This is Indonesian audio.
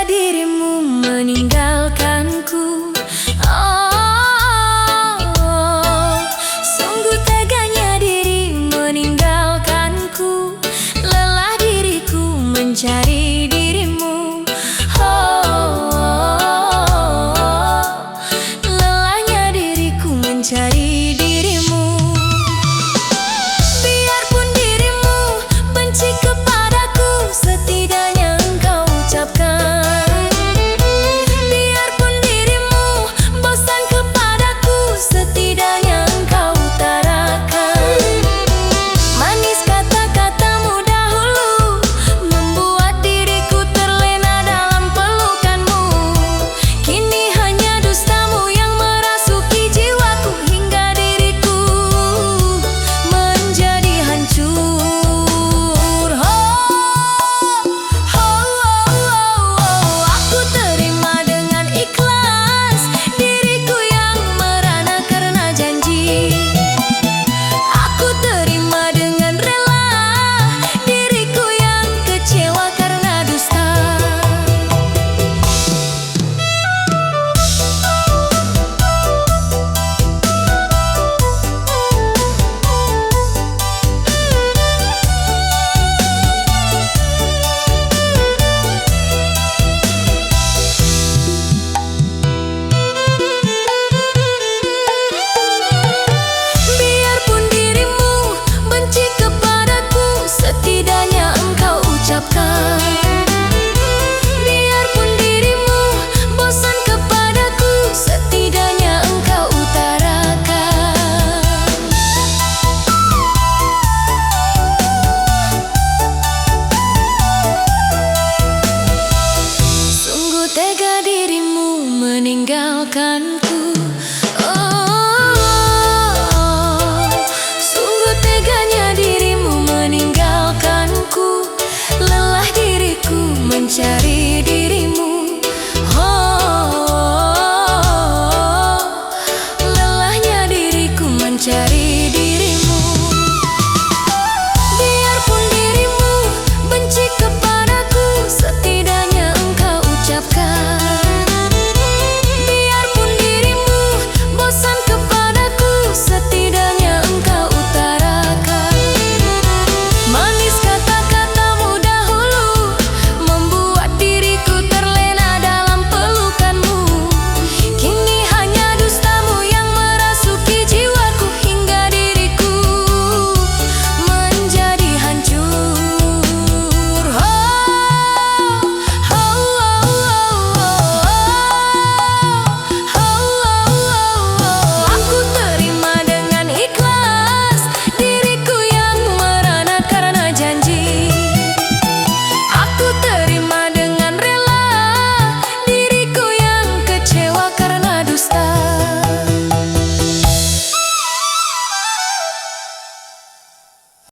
tega dirimu meninggalkanku. Oh, sungguh teganya diri meninggalkanku. Lelah diriku mencari dirimu. Oh, lelahnya diriku mencari dirimu. Biarpun dirimu benci kepadaku, setidaknya engkau ucapkan. Biarpun dirimu bosan kepadaku, setidaknya engkau utarakan. Manis kata-katamu dahulu membuat diriku terlena dalam pelukanmu. Kini hanya dustamu yang merasuki jiwaku hingga diriku menjadi hancur. Aku terima dengan ikhlas diriku yang merana karena janji. Aku terima dengan rela diriku yang kecewa karena dusta. Biarpun dirimu benci kepadaku, setidaknya engkau ucapkan. Biarpun dirimu bosan kepadaku, setidaknya engkau utarakan. Sungguh tega dirimu meninggalkanku. Oh, sungguh teganya dirimu meninggalkanku. Lelah diriku mencari diri.